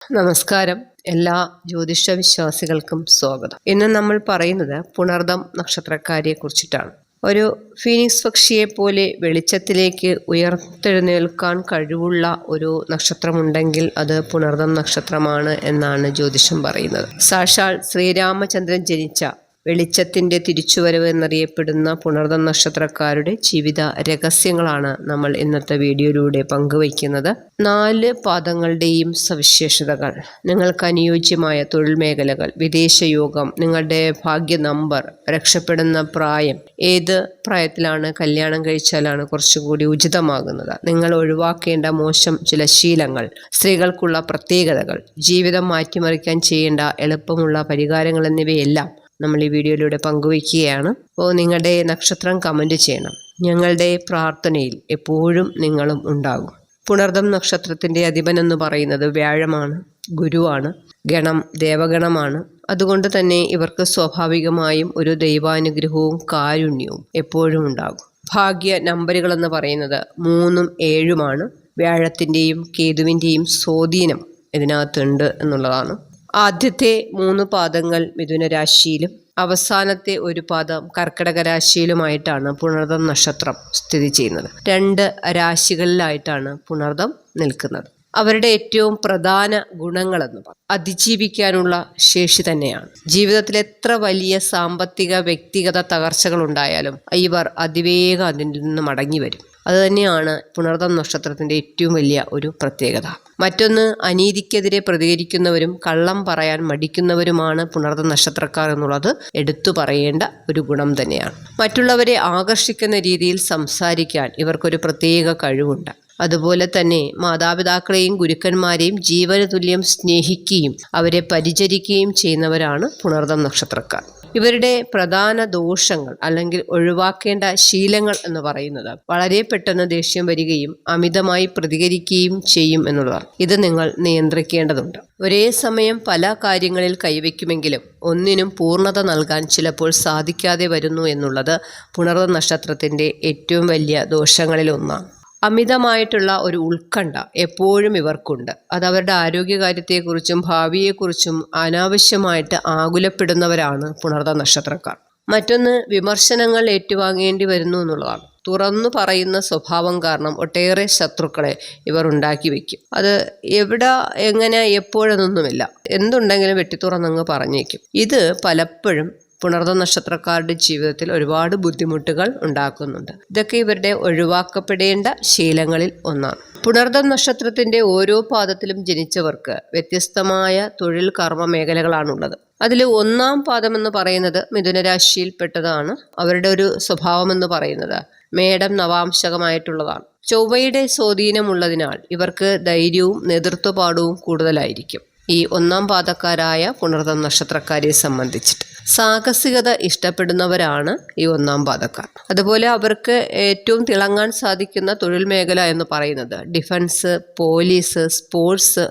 നമസ്കാരം. എല്ലാ ജ്യോതിഷ വിശ്വാസികൾക്കും സ്വാഗതം. ഇന്ന് നമ്മൾ പറയുന്നത് പുണർദം നക്ഷത്രക്കാരെ കുറിച്ചിട്ടാണ്. ഒരു ഫീനിക്സ് പക്ഷിയെ പോലെ വെളിച്ചത്തിലേക്ക് ഉയർത്തെഴുന്നേൽക്കാൻ കഴിവുള്ള ഒരു നക്ഷത്രമുണ്ടെങ്കിൽ അത് പുണർദം നക്ഷത്രമാണ് എന്നാണ് ജ്യോതിഷം പറയുന്നത്. സാക്ഷാൽ ശ്രീരാമചന്ദ്രൻ ജനിച്ച വെളിച്ചത്തിൻ്റെ തിരിച്ചുവരവ് എന്നറിയപ്പെടുന്ന പുണർദം നക്ഷത്രക്കാരുടെ ജീവിത രഹസ്യങ്ങളാണ് നമ്മൾ ഇന്നത്തെ വീഡിയോയിലൂടെ പങ്കുവയ്ക്കുന്നത്. 4 പാദങ്ങളുടെയും സവിശേഷതകൾ, നിങ്ങൾക്ക് അനുയോജ്യമായ തൊഴിൽ മേഖലകൾ, വിദേശയോഗം, നിങ്ങളുടെ ഭാഗ്യ നമ്പർ, രക്ഷപ്പെടുന്ന പ്രായം, ഏത് പ്രായത്തിലാണ് കല്യാണം കഴിച്ചാലാണ് കുറച്ചുകൂടി ഉചിതമാകുന്നത്, നിങ്ങൾ ഒഴിവാക്കേണ്ട മോശം ചില ശീലങ്ങൾ, സ്ത്രീകൾക്കുള്ള പ്രത്യേകതകൾ, ജീവിതം മാറ്റിമറിക്കാൻ ചെയ്യേണ്ട എളുപ്പമുള്ള പരിഹാരങ്ങൾ എന്നിവയെല്ലാം നമ്മൾ ഈ വീഡിയോയിലൂടെ പങ്കുവയ്ക്കുകയാണ്. അപ്പോൾ നിങ്ങളുടെ നക്ഷത്രം കമൻറ്റ് ചെയ്യണം. ഞങ്ങളുടെ പ്രാർത്ഥനയിൽ എപ്പോഴും നിങ്ങളും ഉണ്ടാകും. പുണർദം നക്ഷത്രത്തിൻ്റെ അധിപൻ എന്ന് പറയുന്നത് വ്യാഴമാണ്, ഗുരുവാണ്, ഗണം ദേവഗണമാണ്. അതുകൊണ്ട് തന്നെ ഇവർക്ക് സ്വാഭാവികമായും ഒരു ദൈവാനുഗ്രഹവും കാരുണ്യവും എപ്പോഴും ഉണ്ടാകും. ഭാഗ്യ നമ്പറുകൾ എന്ന് പറയുന്നത് 3ഉം 7ഉമാണ്. വ്യാഴത്തിൻ്റെയും കേതുവിൻ്റെയും സ്വാധീനം ഇതിനകത്തുണ്ട് എന്നുള്ളതാണ്. ആദ്യത്തെ 3 പാദങ്ങൾ മിഥുന രാശിയിലും അവസാനത്തെ ഒരു പാദം കർക്കിടക രാശിയിലുമായിട്ടാണ് പുണർദം നക്ഷത്രം സ്ഥിതി ചെയ്യുന്നത്. 2 രാശികളിലായിട്ടാണ് പുണർദം നിൽക്കുന്നത്. അവരുടെ ഏറ്റവും പ്രധാന ഗുണങ്ങളെന്ന് അതിജീവിക്കാനുള്ള ശേഷി തന്നെയാണ്. ജീവിതത്തിൽ എത്ര വലിയ സാമ്പത്തിക വ്യക്തിഗത തകർച്ചകൾ ഉണ്ടായാലും ഇവർ അതിവേഗം അതിൽ നിന്ന് മടങ്ങി വരും. അതുതന്നെയാണ് പുണർദം നക്ഷത്രത്തിൻ്റെ ഏറ്റവും വലിയ ഒരു പ്രത്യേകത. മറ്റൊന്ന്, അനീതിക്കെതിരെ പ്രതികരിക്കുന്നവരും കള്ളം പറയാൻ മടിക്കുന്നവരുമാണ് പുണർദം നക്ഷത്രക്കാർ എന്നുള്ളത് എടുത്തു പറയേണ്ട ഒരു ഗുണം തന്നെയാണ്. മറ്റുള്ളവരെ ആകർഷിക്കുന്ന രീതിയിൽ സംസാരിക്കാൻ ഇവർക്കൊരു പ്രത്യേക കഴിവുണ്ട്. അതുപോലെ തന്നെ മാതാപിതാക്കളെയും ഗുരുക്കന്മാരെയും ജീവന തുല്യം സ്നേഹിക്കുകയും അവരെ പരിചരിക്കുകയും ചെയ്യുന്നവരാണ് പുണർദം നക്ഷത്രക്കാർ. ഇവരുടെ പ്രധാന ദോഷങ്ങൾ അല്ലെങ്കിൽ ഒഴിവാക്കേണ്ട ശീലങ്ങൾ എന്ന് പറയുന്നത് വളരെ പെട്ടെന്ന് ദേഷ്യം വരികയും അമിതമായി പ്രതികരിക്കുകയും ചെയ്യും എന്നുള്ളതാണ്. ഇത് നിങ്ങൾ നിയന്ത്രിക്കേണ്ടതുണ്ട്. ഒരേ സമയം പല കാര്യങ്ങളിൽ കൈവയ്ക്കുമെങ്കിലും ഒന്നിനും പൂർണ്ണത നൽകാൻ ചിലപ്പോൾ സാധിക്കാതെ വരുന്നു എന്നുള്ളത് പുണർദം നക്ഷത്രത്തിൻ്റെ ഏറ്റവും വലിയ ദോഷങ്ങളിൽ ഒന്നാണ്. അമിതമായിട്ടുള്ള ഒരു ഉത്കണ്ഠ എപ്പോഴും ഇവർക്കുണ്ട്. അത് അവരുടെ ആരോഗ്യകാര്യത്തെക്കുറിച്ചും ഭാവിയെക്കുറിച്ചും അനാവശ്യമായിട്ട് ആകുലപ്പെടുന്നവരാണ് പുണർദം നക്ഷത്രക്കാർ. മറ്റൊന്ന്, വിമർശനങ്ങൾ ഏറ്റുവാങ്ങേണ്ടി വരുന്നു എന്നുള്ളതാണ്. തുറന്നു പറയുന്ന സ്വഭാവം കാരണം ഒട്ടേറെ ശത്രുക്കളെ ഇവർ ഉണ്ടാക്കി വയ്ക്കും. അത് എവിടെ എങ്ങനെ എപ്പോഴെന്നൊന്നുമില്ല, എന്തുണ്ടെങ്കിലും വെട്ടിത്തുറന്നങ്ങ് പറഞ്ഞേക്കും. ഇത് പലപ്പോഴും പുണർദം നക്ഷത്രക്കാരുടെ ജീവിതത്തിൽ ഒരുപാട് ബുദ്ധിമുട്ടുകൾ ഉണ്ടാക്കുന്നുണ്ട്. ഇതൊക്കെ ഇവരുടെ ഒഴിവാക്കപ്പെടേണ്ട ശീലങ്ങളിൽ ഒന്നാണ്. പുണർദം നക്ഷത്രത്തിൻ്റെ ഓരോ പാദത്തിലും ജനിച്ചവർക്ക് വ്യത്യസ്തമായ തൊഴിൽ കർമ്മ മേഖലകളാണുള്ളത്. അതിൽ 1ാം പാദം എന്ന് പറയുന്നത് മിഥുനരാശിയിൽപ്പെട്ടതാണ്. അവരുടെ ഒരു സ്വഭാവം എന്ന് പറയുന്നത് മേടം നവാംശകമായിട്ടുള്ളതാണ്. ചൊവ്വയുടെ സ്വാധീനമുള്ളതിനാൽ ഇവർക്ക് ധൈര്യവും നേതൃത്വപാഠവും കൂടുതലായിരിക്കും. ഈ 1ാം പാദക്കാരായ പുണർദം നക്ഷത്രക്കാരെ സംബന്ധിച്ചിട്ട് സാഹസികത ഇഷ്ടപ്പെടുന്നവരാണ് ഈ 1ാം പാദക്കാർ. അതുപോലെ അവർക്ക് ഏറ്റവും തിളങ്ങാൻ സാധിക്കുന്ന തൊഴിൽ മേഖല എന്ന് പറയുന്നത് ഡിഫൻസ്, പോലീസ്, സ്പോർട്സ്,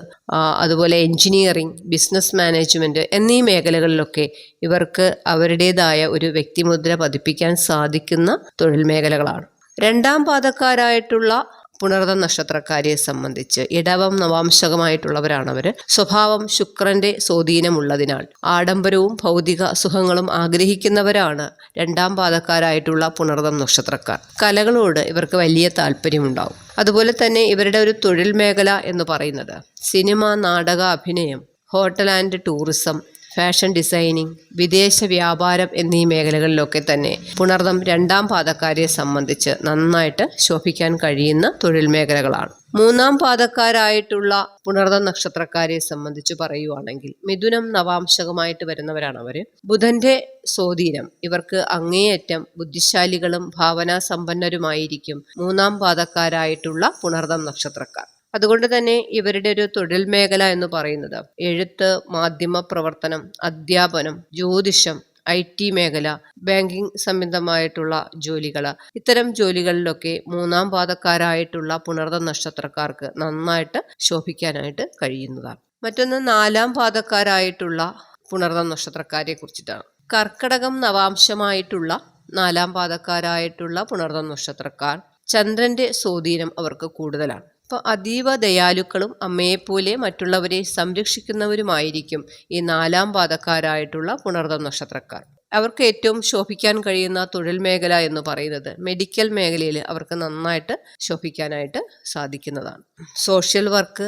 അതുപോലെ എൻജിനീയറിംഗ്, ബിസിനസ് മാനേജ്മെൻറ്റ് എന്നീ മേഖലകളിലൊക്കെ ഇവർക്ക് അവരുടേതായ ഒരു വ്യക്തിമുദ്ര പതിപ്പിക്കാൻ സാധിക്കുന്ന തൊഴിൽ മേഖലകളാണ്. 2ാം പാദക്കാരായിട്ടുള്ള പുണർദം നക്ഷത്രക്കാരെ സംബന്ധിച്ച് ഇടവം നവാംശകമായിട്ടുള്ളവരാണവർ. സ്വഭാവം ശുക്രന്റെ സ്വാധീനമുള്ളതിനാൽ ആഡംബരവും ഭൗതിക സുഖങ്ങളും ആഗ്രഹിക്കുന്നവരാണ് 2ാം പാദക്കാരായിട്ടുള്ള പുണർദം നക്ഷത്രക്കാർ. കലകളോട് ഇവർക്ക് വലിയ താല്പര്യമുണ്ടാവും. അതുപോലെ തന്നെ ഇവരുടെ ഒരു തൊഴിൽ മേഖല എന്ന് പറയുന്നത് സിനിമ, നാടക അഭിനയം, hotel and tourism, fashion designing, വിദേശ വ്യാപാരം എന്നീ മേഖലകളിലൊക്കെ തന്നെ പുണർദം 2ാം പാദക്കാരെ സംബന്ധിച്ച് നന്നായിട്ട് ശോഭിക്കാൻ കഴിയുന്ന തൊഴിൽ മേഖലകളാണ്. 3ാം പാദക്കാരായിട്ടുള്ള പുണർദം നക്ഷത്രക്കാരെ സംബന്ധിച്ച് പറയുവാണെങ്കിൽ മിഥുനം നവാംശകമായിട്ട് വരുന്നവരാണ് അവർ. ബുധന്റെ സ്വാധീനം ഇവർക്ക് അങ്ങേയറ്റം ബുദ്ധിശാലികളും ഭാവനാസമ്പന്നരുമായിരിക്കും 3ാം പാദക്കാരായിട്ടുള്ള പുണർദം നക്ഷത്രക്കാർ. അതുകൊണ്ട് തന്നെ ഇവരുടെ ഒരു തൊഴിൽ മേഖല എന്ന് പറയുന്നത് എഴുത്ത്, മാധ്യമ പ്രവർത്തനം, അധ്യാപനം, ജ്യോതിഷം, IT മേഖല, ബാങ്കിങ് സംബന്ധമായിട്ടുള്ള ജോലികൾ, ഇത്തരം ജോലികളിലൊക്കെ 3ാം പാദക്കാരായിട്ടുള്ള പുണർദം നക്ഷത്രക്കാർക്ക് നന്നായിട്ട് ശോഭിക്കാനായിട്ട് കഴിയുന്നതാണ്. മറ്റൊന്ന്, 4ാം പാദക്കാരായിട്ടുള്ള പുണർദം നക്ഷത്രക്കാരെ കുറിച്ചിട്ടാണ്. കർക്കിടകം നവാംശമായിട്ടുള്ള 4ാം പാദക്കാരായിട്ടുള്ള പുണർദം നക്ഷത്രക്കാർ ചന്ദ്രന്റെ സ്വാധീനം അവർക്ക് കൂടുതലാണ്. അപ്പോൾ അതീവ ദയാലുക്കളും അമ്മയെപ്പോലെ മറ്റുള്ളവരെ സംരക്ഷിക്കുന്നവരുമായിരിക്കും ഈ 4-ാം പാദക്കാരായിട്ടുള്ള പുണർദം നക്ഷത്രക്കാർ. അവർക്ക് ഏറ്റവും ശോഭിക്കാൻ കഴിയുന്ന തൊഴിൽ മേഖല എന്ന് പറയുന്നത് മെഡിക്കൽ മേഖലയിൽ അവർക്ക് നന്നായിട്ട് ശോഭിക്കാനായിട്ട് സാധിക്കുന്നതാണ്. സോഷ്യൽ വർക്ക്,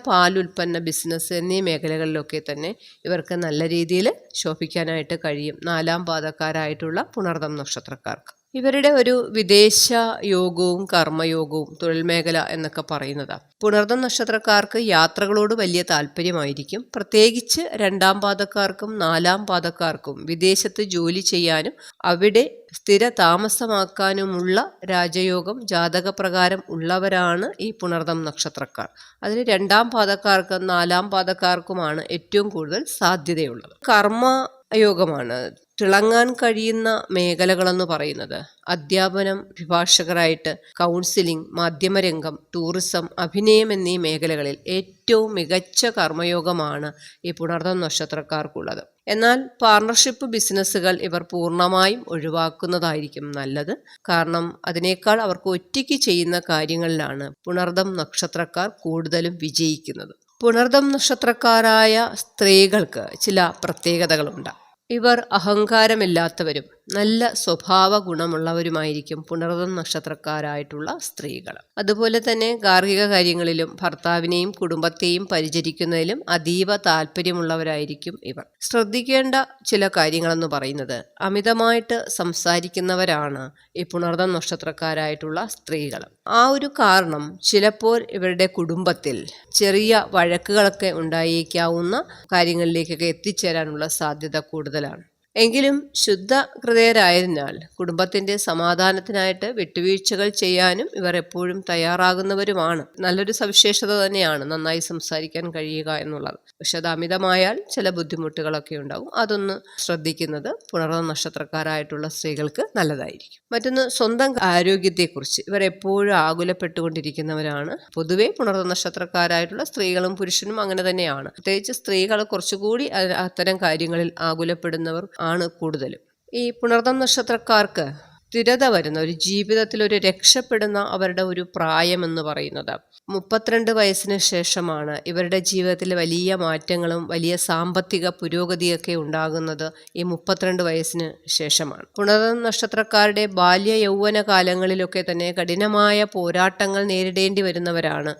പാലുൽപ്പന്ന ബിസിനസ് എന്നീ മേഖലകളിലൊക്കെ തന്നെ ഇവർക്ക് നല്ല രീതിയിൽ ശോഭിക്കാനായിട്ട് കഴിയും 4-ാം പാദക്കാരായിട്ടുള്ള പുണർദം നക്ഷത്രക്കാർക്ക്. ഇവരുടെ ഒരു വിദേശ യോഗവും കർമ്മയോഗവും തൊഴിൽ മേഖല എന്നൊക്കെ പറയുന്നതാണ്. പുണർദം നക്ഷത്രക്കാർക്ക് യാത്രകളോട് വലിയ താല്പര്യമായിരിക്കും. പ്രത്യേകിച്ച് 2-ാം പാദക്കാർക്കും 4-ാം പാദക്കാർക്കും വിദേശത്ത് ജോലി ചെയ്യാനും അവിടെ സ്ഥിര താമസമാക്കാനുമുള്ള രാജയോഗം ജാതകപ്രകാരം ഉള്ളവരാണ് ഈ പുണർദം നക്ഷത്രക്കാർ. അതിൽ 2-ാം പാദക്കാർക്കും 4-ാം പാദക്കാർക്കുമാണ് ഏറ്റവും കൂടുതൽ സാധ്യതയുള്ളത്. കർമ്മയോഗമാണ് തിളങ്ങാൻ കഴിയുന്ന മേഖലകളെന്ന് പറയുന്നത് അധ്യാപനം, അഭിഭാഷകരായിട്ട്, കൗൺസിലിംഗ്, മാധ്യമരംഗം, ടൂറിസം, അഭിനയം എന്നീ മേഖലകളിൽ ഏറ്റവും മികച്ച കർമ്മയോഗമാണ് ഈ പുണർദം നക്ഷത്രക്കാർക്കുള്ളത്. എന്നാൽ പാർട്ണർഷിപ്പ് ബിസിനസ്സുകൾ ഇവർ പൂർണ്ണമായും ഒഴിവാക്കുന്നതായിരിക്കും നല്ലത്. കാരണം അതിനേക്കാൾ അവർക്ക് ഒറ്റയ്ക്ക് ചെയ്യുന്ന കാര്യങ്ങളിലാണ് പുണർദം നക്ഷത്രക്കാർ കൂടുതലും വിജയിക്കുന്നത്. പുണർദം നക്ഷത്രക്കാരായ സ്ത്രീകൾക്ക് ചില പ്രത്യേകതകളുണ്ട്. ഇവർ അഹങ്കാരമില്ലാത്തവരും നല്ല സ്വഭാവ ഗുണമുള്ളവരുമായിരിക്കും പുണർദം നക്ഷത്രക്കാരായിട്ടുള്ള സ്ത്രീകൾ. അതുപോലെ തന്നെ ഗാർഹിക കാര്യങ്ങളിലും ഭർത്താവിനെയും കുടുംബത്തെയും പരിചരിക്കുന്നതിലും അതീവ താല്പര്യമുള്ളവരായിരിക്കും ഇവർ. ശ്രദ്ധിക്കേണ്ട ചില കാര്യങ്ങളെന്ന് പറയുന്നത് അമിതമായിട്ട് സംസാരിക്കുന്നവരാണ് ഈ പുണർദം നക്ഷത്രക്കാരായിട്ടുള്ള സ്ത്രീകൾ. ആ ഒരു കാരണം ചിലപ്പോൾ ഇവരുടെ കുടുംബത്തിൽ ചെറിയ വഴക്കുകളൊക്കെ ഉണ്ടായേക്കാവുന്ന കാര്യങ്ങളിലേക്കൊക്കെ എത്തിച്ചേരാനുള്ള സാധ്യത കൂടുതലാണ്. എങ്കിലും ശുദ്ധ ഹൃദയരായതിനാൽ കുടുംബത്തിൻ്റെ സമാധാനത്തിനായിട്ട് വിട്ടുവീഴ്ചകൾ ചെയ്യാനും ഇവർ എപ്പോഴും തയ്യാറാകുന്നവരുമാണ്. നല്ലൊരു സവിശേഷത തന്നെയാണ് നന്നായി സംസാരിക്കാൻ കഴിയുക എന്നുള്ളത്. പക്ഷെ അത് അമിതമായാൽ ചില ബുദ്ധിമുട്ടുകളൊക്കെ ഉണ്ടാകും. അതൊന്ന് ശ്രദ്ധിക്കുന്നത് പുണർദം നക്ഷത്രക്കാരായിട്ടുള്ള സ്ത്രീകൾക്ക് നല്ലതായിരിക്കും. മറ്റൊന്ന് സ്വന്തം ആരോഗ്യത്തെക്കുറിച്ച് ഇവർ എപ്പോഴും ആകുലപ്പെട്ടുകൊണ്ടിരിക്കുന്നവരാണ്. പൊതുവെ പുണർദം നക്ഷത്രക്കാരായിട്ടുള്ള സ്ത്രീകളും പുരുഷനും അങ്ങനെ തന്നെയാണ്. പ്രത്യേകിച്ച് സ്ത്രീകൾ കുറച്ചുകൂടി അത്തരം കാര്യങ്ങളിൽ ആകുലപ്പെടുന്നവർ ആണ് കൂടുതലും. ഈ പുണർദം നക്ഷത്രക്കാർക്ക് സ്ഥിരത വരുന്ന ഒരു ജീവിതത്തിൽ ഒരു രക്ഷപ്പെടുന്ന അവരുടെ ഒരു പ്രായം എന്ന് പറയുന്നത് 32 വയസ്സിന് ശേഷമാണ്. ഇവരുടെ ജീവിതത്തിൽ വലിയ മാറ്റങ്ങളും വലിയ സാമ്പത്തിക പുരോഗതിയൊക്കെ ഉണ്ടാകുന്നത് ഈ 32 വയസ്സിന് ശേഷമാണ്. പുണർദം നക്ഷത്രക്കാരുടെ ബാല്യ യൗവന കാലങ്ങളിലൊക്കെ തന്നെ കഠിനമായ പോരാട്ടങ്ങൾ നേരിടേണ്ടി വരുന്നവരാണ്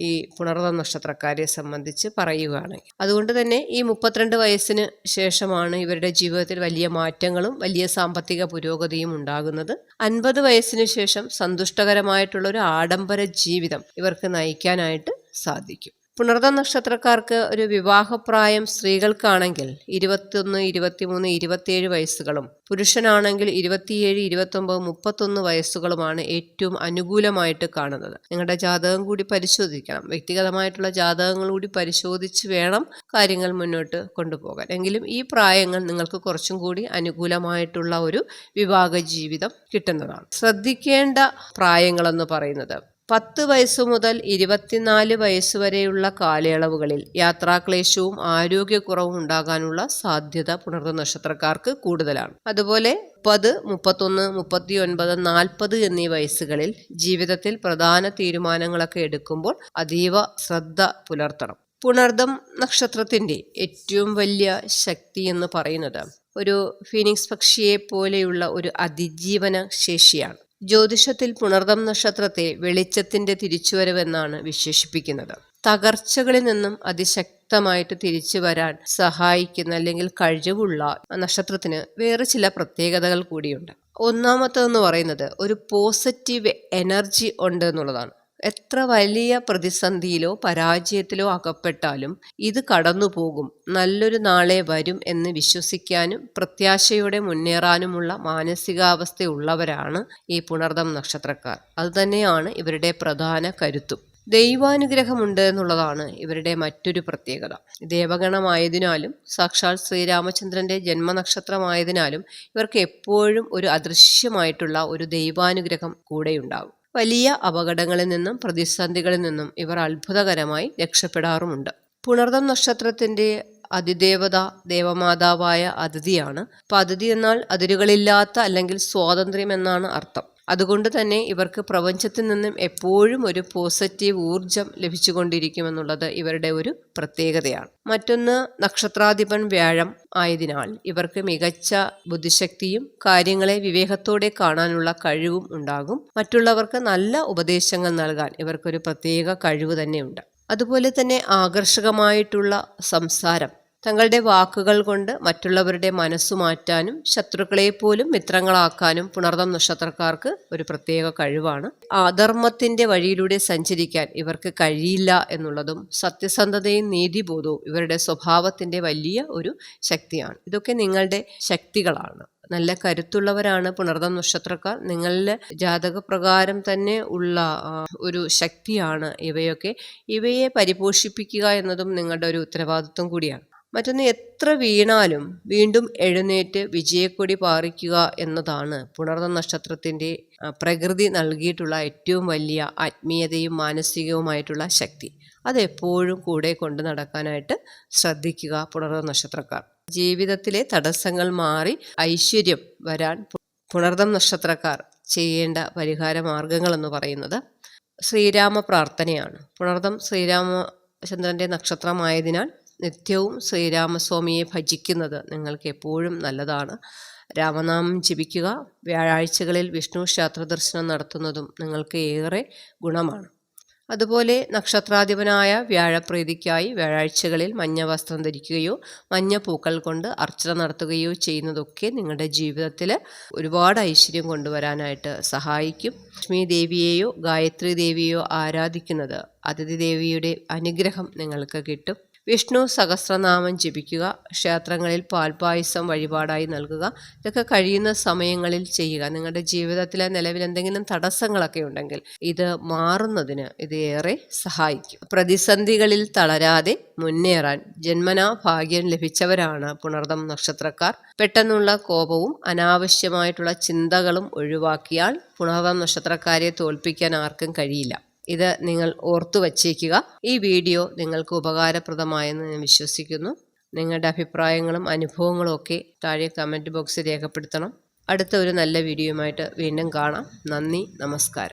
ഈ പുണർദം നക്ഷത്രക്കാരെ സംബന്ധിച്ച് പറയുകയാണെങ്കിൽ. അതുകൊണ്ട് തന്നെ ഈ 32 വയസ്സിന് ശേഷമാണ് ഇവരുടെ ജീവിതത്തിൽ വലിയ മാറ്റങ്ങളും വലിയ സാമ്പത്തിക പുരോഗതിയും ഉണ്ടാകുന്നത്. 50 വയസ്സിന് ശേഷം സന്തുഷ്ടകരമായിട്ടുള്ള ഒരു ആഡംബര ജീവിതം ഇവർക്ക് നയിക്കാനായിട്ട് സാധിക്കും. പുണർദം നക്ഷത്രക്കാർക്ക് ഒരു വിവാഹപ്രായം സ്ത്രീകൾക്കാണെങ്കിൽ 21, 23, 27 വയസ്സുകളും പുരുഷനാണെങ്കിൽ 27, 29, 31 വയസ്സുകളുമാണ് ഏറ്റവും അനുകൂലമായിട്ട് കാണുന്നത്. നിങ്ങളുടെ ജാതകം കൂടി പരിശോധിക്കണം. വ്യക്തിഗതമായിട്ടുള്ള ജാതകങ്ങൾ കൂടി പരിശോധിച്ച് വേണം കാര്യങ്ങൾ മുന്നോട്ട് കൊണ്ടുപോകാൻ. എങ്കിലും ഈ പ്രായങ്ങൾ നിങ്ങൾക്ക് കുറച്ചും കൂടി അനുകൂലമായിട്ടുള്ള ഒരു വിവാഹ ജീവിതം കിട്ടുന്നതാണ്. ശ്രദ്ധിക്കേണ്ട പ്രായങ്ങളെന്ന് പറയുന്നത് 10 വയസ്സ് മുതൽ 24 വയസ്സ് വരെയുള്ള കാലയളവുകളിൽ യാത്രാക്ലേശവും ആരോഗ്യക്കുറവും ഉണ്ടാകാനുള്ള സാധ്യത പുണർദം നക്ഷത്രക്കാർക്ക് കൂടുതലാണ്. അതുപോലെ 30, 31, 39, 40 എന്നീ വയസ്സുകളിൽ ജീവിതത്തിൽ പ്രധാന തീരുമാനങ്ങളൊക്കെ എടുക്കുമ്പോൾ അതീവ ശ്രദ്ധ പുലർത്തണം. പുണർദം നക്ഷത്രത്തിൻ്റെ ഏറ്റവും വലിയ ശക്തി എന്ന് പറയുന്നത് ഒരു ഫീനിക്സ് പക്ഷിയെ പോലെയുള്ള ഒരു അതിജീവന ശേഷിയാണ്. ജ്യോതിഷത്തിൽ പുണർദം നക്ഷത്രത്തെ വെളിച്ചത്തിന്റെ തിരിച്ചുവരവെന്നാണ് വിശേഷിപ്പിക്കുന്നത്. തകർച്ചകളിൽ നിന്നും അതിശക്തമായിട്ട് തിരിച്ചു വരാൻ സഹായിക്കുന്ന അല്ലെങ്കിൽ കഴിവുള്ള നക്ഷത്രത്തിന് വേറെ ചില പ്രത്യേകതകൾ കൂടിയുണ്ട്. ഒന്നാമത്തേതെന്ന് പറയുന്നത് ഒരു പോസിറ്റീവ് എനർജി ഉണ്ട് എന്നുള്ളതാണ്. എത്ര വലിയ പ്രതിസന്ധിയിലോ പരാജയത്തിലോ അകപ്പെട്ടാലും ഇത് കടന്നു പോകും, നല്ലൊരു നാളെ വരും എന്ന് വിശ്വസിക്കാനും പ്രത്യാശയോടെ മുന്നേറാനുമുള്ള മാനസികാവസ്ഥയുള്ളവരാണ് ഈ പുണർദം നക്ഷത്രക്കാർ. അതുതന്നെയാണ് ഇവരുടെ പ്രധാന കരുത്തും. ദൈവാനുഗ്രഹമുണ്ട് എന്നുള്ളതാണ് ഇവരുടെ മറ്റൊരു പ്രത്യേകത. ദേവഗണമായതിനാലും സാക്ഷാൽ ശ്രീരാമചന്ദ്രന്റെ ജന്മനക്ഷത്രമായതിനാലും ഇവർക്ക് എപ്പോഴും ഒരു അദൃശ്യമായിട്ടുള്ള ഒരു ദൈവാനുഗ്രഹം കൂടെയുണ്ടാകും. വലിയ അപകടങ്ങളിൽ നിന്നും പ്രതിസന്ധികളിൽ നിന്നും ഇവർ അത്ഭുതകരമായി രക്ഷപ്പെടാറുമുണ്ട്. പുണർദം നക്ഷത്രത്തിന്റെ അതിദേവത ദേവമാതാവായ അതിഥിയാണ്. അപ്പം അതിഥി എന്നാൽ അതിരുകളില്ലാത്ത അല്ലെങ്കിൽ സ്വാതന്ത്ര്യം എന്നാണ് അർത്ഥം. അതുകൊണ്ട് തന്നെ ഇവർക്ക് പ്രപഞ്ചത്തിൽ നിന്നും എപ്പോഴും ഒരു പോസിറ്റീവ് ഊർജം ലഭിച്ചുകൊണ്ടിരിക്കുമെന്നുള്ളത് ഇവരുടെ ഒരു പ്രത്യേകതയാണ്. മറ്റൊന്ന്, നക്ഷത്രാധിപൻ വ്യാഴം ആയതിനാൽ ഇവർക്ക് മികച്ച ബുദ്ധിശക്തിയും കാര്യങ്ങളെ വിവേകത്തോടെ കാണാനുള്ള കഴിവും ഉണ്ടാകും. മറ്റുള്ളവർക്ക് നല്ല ഉപദേശങ്ങൾ നൽകാൻ ഇവർക്കൊരു പ്രത്യേക കഴിവ് തന്നെയുണ്ട്. അതുപോലെ തന്നെ ആകർഷകമായിട്ടുള്ള സംസാരം, തങ്ങളുടെ വാക്കുകൾ കൊണ്ട് മറ്റുള്ളവരുടെ മനസ്സു മാറ്റാനും ശത്രുക്കളെ പോലും മിത്രങ്ങളാക്കാനും പുണർദം നക്ഷത്രക്കാർക്ക് ഒരു പ്രത്യേക കഴിവാണ്. അധർമ്മത്തിന്റെ വഴിയിലൂടെ സഞ്ചരിക്കാൻ ഇവർക്ക് കഴിയില്ല എന്നുള്ളതും സത്യസന്ധതയും നീതിബോധവും ഇവരുടെ സ്വഭാവത്തിന്റെ വലിയ ഒരു ശക്തിയാണ്. ഇതൊക്കെ നിങ്ങളുടെ ശക്തികളാണ്. നല്ല കരുത്തുള്ളവരാണ് പുണർദം നക്ഷത്രക്കാർ. നിങ്ങളുടെ ജാതകപ്രകാരം തന്നെ ഉള്ള ഒരു ശക്തിയാണ് ഇവയൊക്കെ. ഇവയെ പരിപോഷിപ്പിക്കുക എന്നതും നിങ്ങളുടെ ഒരു ഉത്തരവാദിത്വം കൂടിയാണ്. മറ്റൊന്ന്, എത്ര വീണാലും വീണ്ടും എഴുന്നേറ്റ് വിജയക്കൊടി പാറിക്കുക എന്നതാണ് പുണർദം നക്ഷത്രത്തിൻ്റെ പ്രകൃതി നൽകിയിട്ടുള്ള ഏറ്റവും വലിയ ആത്മീയതയും മാനസികവുമായിട്ടുള്ള ശക്തി. അതെപ്പോഴും കൂടെ കൊണ്ടു നടക്കാനായിട്ട് ശ്രദ്ധിക്കുക പുണർദം നക്ഷത്രക്കാർ. ജീവിതത്തിലെ തടസ്സങ്ങൾ മാറി ഐശ്വര്യം വരാൻ പുണർദം നക്ഷത്രക്കാർ ചെയ്യേണ്ട പരിഹാര മാർഗങ്ങൾ എന്ന് പറയുന്നത് ശ്രീരാമ പ്രാർത്ഥനയാണ്. പുണർദം ശ്രീരാമചന്ദ്രൻ്റെ നക്ഷത്രമായതിനാൽ നിത്യവും ശ്രീരാമസ്വാമിയെ ഭജിക്കുന്നത് നിങ്ങൾക്ക് എപ്പോഴും നല്ലതാണ്. രാമനാമം ജപിക്കുക. വ്യാഴാഴ്ചകളിൽ വിഷ്ണു ക്ഷേത്ര ദർശനം നടത്തുന്നതും നിങ്ങൾക്ക് ഏറെ ഗുണമാണ്. അതുപോലെ നക്ഷത്രാധിപനായ വ്യാഴപ്രീതിക്കായി വ്യാഴാഴ്ചകളിൽ മഞ്ഞ വസ്ത്രം ധരിക്കുകയോ മഞ്ഞ പൂക്കൾ കൊണ്ട് അർച്ചന നടത്തുകയോ ചെയ്യുന്നതൊക്കെ നിങ്ങളുടെ ജീവിതത്തിൽ ഒരുപാട് ഐശ്വര്യം കൊണ്ടുവരാനായിട്ട് സഹായിക്കും. ലക്ഷ്മി ദേവിയെയോ ഗായത്രി ദേവിയെയോ ആരാധിക്കുന്നത് അതിഥി ദേവിയുടെ അനുഗ്രഹം നിങ്ങൾക്ക് കിട്ടും. വിഷ്ണു സഹസ്രനാമം ജപിക്കുക. ക്ഷേത്രങ്ങളിൽ പാൽപായസം വഴിപാടായി നൽകുക. ഇതൊക്കെ കഴിയുന്ന സമയങ്ങളിൽ ചെയ്യുക. നിങ്ങളുടെ ജീവിതത്തിലെ നിലവിൽ എന്തെങ്കിലും തടസ്സങ്ങളൊക്കെ ഉണ്ടെങ്കിൽ ഇത് മാറുന്നതിന് ഇത് ഏറെ സഹായിക്കും. പ്രതിസന്ധികളിൽ തളരാതെ മുന്നേറാൻ ജന്മനാ ഭാഗ്യം ലഭിച്ചവരാണ് പുണർദം നക്ഷത്രക്കാർ. പെട്ടെന്നുള്ള കോപവും അനാവശ്യമായിട്ടുള്ള ചിന്തകളും ഒഴിവാക്കിയാൽ പുണർദം നക്ഷത്രക്കാരെ തോൽപ്പിക്കാൻ ആർക്കും കഴിയില്ല. ഇത് നിങ്ങൾ ഓർത്തു വച്ചേക്കുക. ഈ വീഡിയോ നിങ്ങൾക്ക് ഉപകാരപ്രദമായെന്ന് ഞാൻ വിശ്വസിക്കുന്നു. നിങ്ങളുടെ അഭിപ്രായങ്ങളും അനുഭവങ്ങളും ഒക്കെ താഴെ കമൻറ്റ് ബോക്സിൽ രേഖപ്പെടുത്തണം. അടുത്ത ഒരു നല്ല വീഡിയോയുമായിട്ട് വീണ്ടും കാണാം. നന്ദി, നമസ്കാരം.